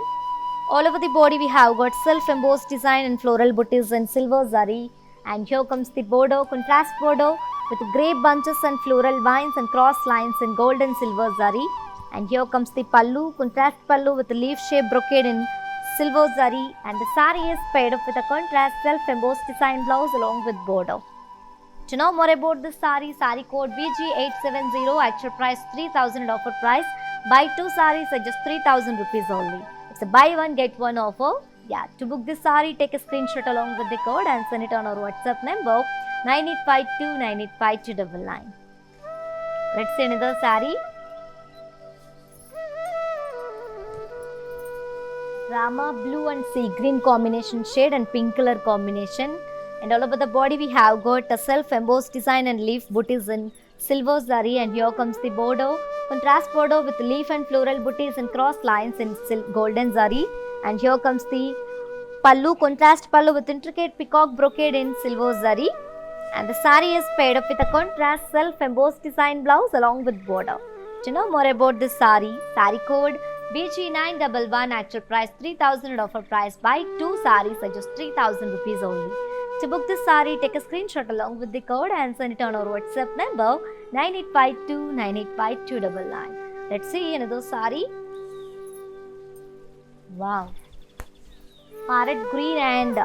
All over the body we have got self-embossed design and floral booties in silver zari, and here comes the bordeaux, contrast bordeaux with grape bunches and floral vines and cross lines in gold and silver zari, and here comes the pallu, contrast pallu with leaf shaped brocade in silver zari, and the sari is paired up with a contrast self-embossed design blouse along with bordeaux. To know more about this sari code BG870, actual price 3000 and offer price buy 2 sarees at just 3000 rupees only. It's a buy one get one offer. Yeah, to book this sari, take a screenshot along with the code and send it on our WhatsApp number 9852985299. Let's see another sari. Rama blue and sea green combination shade and pink color combination, and all over the body we have got a self-embossed design and leaf booties in silver zari, and here comes the bordeaux, contrast bordeaux with leaf and floral booties and cross lines in golden zari, and here comes the pallu, contrast pallu with intricate peacock brocade in silver zari, and the sari is paired up with a contrast self-embossed design blouse along with border. To know more about this sari code BG911 actual price 3000 and offer price. Buy 2 sarees at just 3000 rupees only. To book this saree, take a screenshot along with the code and send it on our WhatsApp number 9852985299. Let's see another saree. Wow. Parrot green and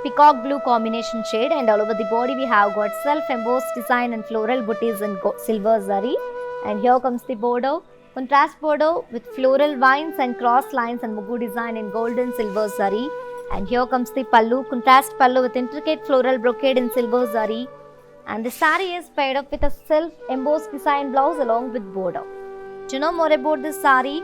peacock blue combination shade, and all over the body we have got self-embossed design and floral booties in silver zari. And here comes the border, contrast border with floral vines and cross lines and mugu design in gold and silver zari. And here comes the pallu, contrast pallu with intricate floral brocade in silver zari. And the saree is paired up with a self-embossed design blouse along with border. To know more about this saree,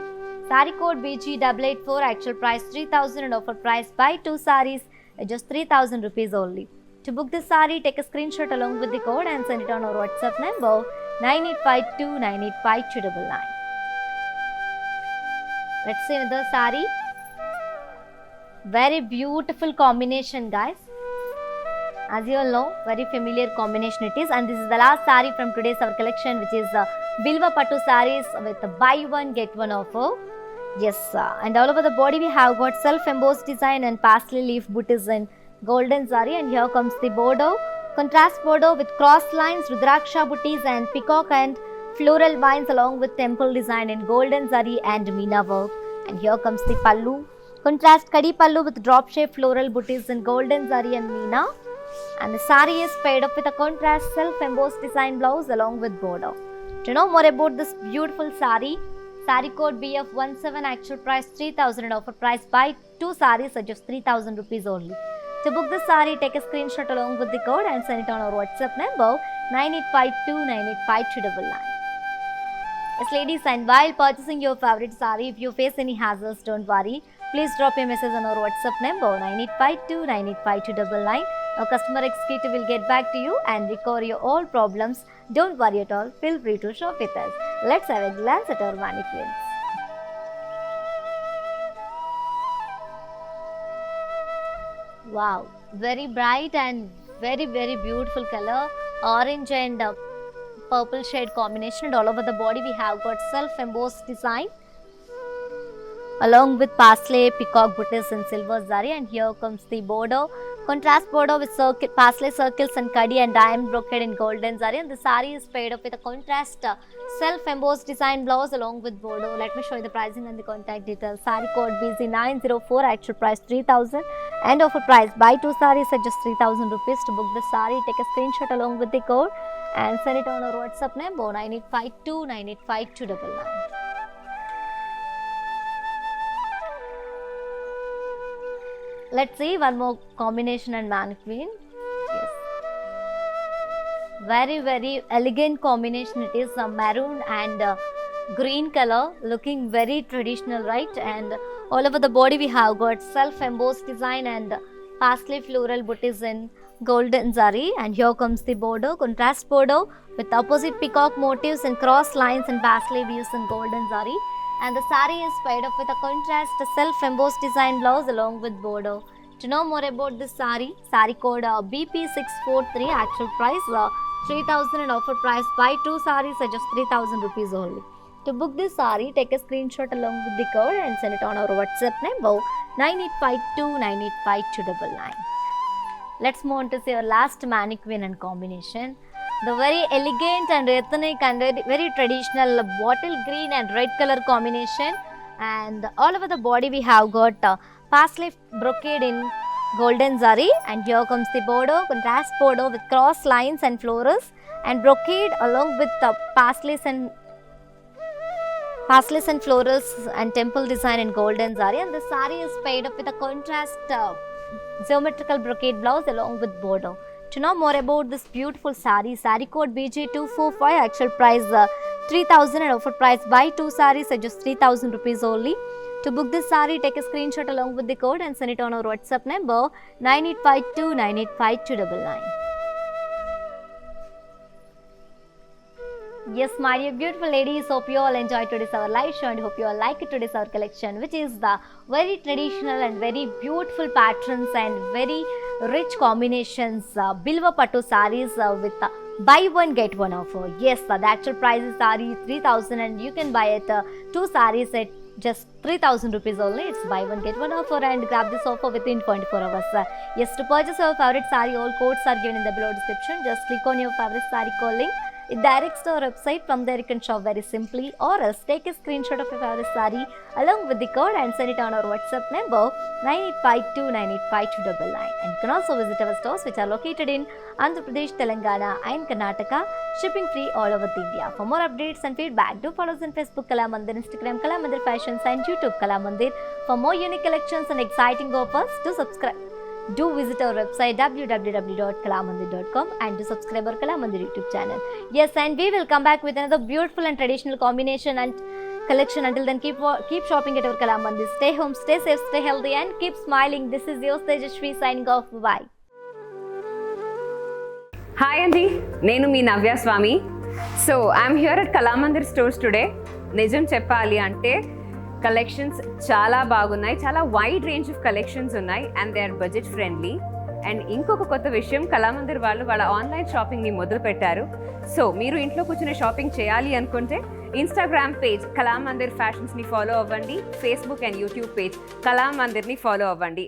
saree code BG884, actual price 3000 and offer price. Buy 2 sarees at just 3000 rupees only. To book this saree, take a screenshot along with the code and send it on our WhatsApp number 9852985299. Let's see another saree. Very beautiful combination, guys. As you all know, very familiar combination it is, and this is the last saree from today's our collection, which is Bilva Pattu sarees with buy one get one offer. Yes, and all over the body we have got self-embossed design and parsley leaf booties in golden zari. And here comes the border, contrast border with cross lines, rudraksha booties and peacock and floral vines along with temple design in golden zari and meena work. And here comes the pallu, contrast kadi pallu with drop shape floral booties in golden zari and meena. And the saree is paired up with a contrast self-embossed design blouse along with border. To know more about this beautiful saree, saree code BF17, actual price 3000 and offer price. Buy 2 sarees at just 3000 rupees only. To book this saree, take a screenshot along with the code and send it on our WhatsApp number 9852985299. Yes, ladies, and while purchasing your favorite saree, if you face any hazards, don't worry. Please drop a message on our WhatsApp number 9852985299. Our customer executive will get back to you and recover your all problems. Don't worry at all. Feel free to shop with us. Let's have a glance at our mannequins. Wow, very bright and very beautiful color, orange and purple shade combination. And all over the body we have got self-embossed design along with parsley peacock booties in silver zari. And here comes the border, contrast border with parsley circles and kadi and diamond brocade in golden zari. And the saree is paired up with a contrast self-embossed design blouse along with border. Let me show you the pricing and the contact details. Saree code BZ904, actual price 3000 and offer price. Buy 2 sarees at just 3000 rupees. To book the saree, take a screenshot along with the code and send it on our WhatsApp number 9852985299. Let's see one more combination and mannequin. Yes, very elegant combination it is. Maroon and green color, looking very traditional, right? And all over the body we have got self-embossed design and parsley floral booties in golden zari. And here comes the border, contrast border with opposite peacock motifs and cross lines and parsley views in golden zari. And the saree is paired up with a contrast self-embossed design blouse along with border. To know more about this saree, saree code BP643, actual price 3000 and offer price. Buy 2 sarees at just 3000 rupees only. To book this saree, take a screenshot along with the code and send it on our WhatsApp number 9852985299. Let's move on to see our last mannequin and combination. The very elegant and ethnic and very traditional bottle green and red color combination. And all over the body we have got parsley brocade in golden zari. And here comes the border, contrast border with cross lines and florals and brocade along with parsleys and florals and temple design in golden zari. And the saree is paired up with a contrast geometrical brocade blouse along with border. To know more about this beautiful saree, saree code BG245, actual price 3000 and offer price. Buy 2 sarees at just 3000 rupees only. To book this saree, take a screenshot along with the code and send it on our WhatsApp number 9852985299. Yes, my dear beautiful ladies, hope you all enjoyed today's our live show and hope you all like today's our collection, which is the very traditional and very beautiful patterns and very rich combinations Bilva Pattu sarees with buy one get one offer. Yes, the actual price is saree 3000 and you can buy it 2 sarees at just 3,000 rupees only. It's buy one get one offer and grab this offer within 24 hours. Yes, to purchase your favorite saree, all codes are given in the below description. Just click on your favorite saree code link. It directs to our website. From there you can shop very simply, or else take a screenshot of your favorite saree along with the code and send it on our WhatsApp number 9852985299. And you can also visit our stores which are located in Andhra Pradesh, Telangana and Karnataka. Shipping free all over India. For more updates and feedback, do follow us on Facebook Kalamandir, Instagram Kalamandir Fashions and YouTube Kalamandir. For more unique collections and exciting offers, do subscribe. Do visit our website www.kalamandir.com and do subscribe our Kalamandir YouTube channel. Yes, and we will come back with another beautiful and traditional combination and collection. Until then, keep shopping at our Kalamandir. Stay home, stay safe, stay healthy and keep smiling. This is your Tejashwi signing off. Bye. Hi అండి, నేను మీ Navya Swamy. So I'm here at Kalamandir stores today. నిజం చెప్పాలి అంటే collections చాలా బాగున్నాయి, చాలా wide range of collections ఉన్నాయి and they are budget friendly. And ఇంకొక కొత్త విషయం, కళామందిర్ వాళ్ళు వాళ్ళ ఆన్లైన్ షాపింగ్ని మొదలు పెట్టారు. సో మీరు ఇంట్లో కూర్చుని షాపింగ్ చేయాలి అనుకుంటే ఇన్స్టాగ్రామ్ పేజ్ కళామందిర్ ఫ్యాషన్స్ని ఫాలో అవ్వండి, ఫేస్బుక్ అండ్ యూట్యూబ్ పేజ్ కళామందిర్ని ఫాలో అవ్వండి.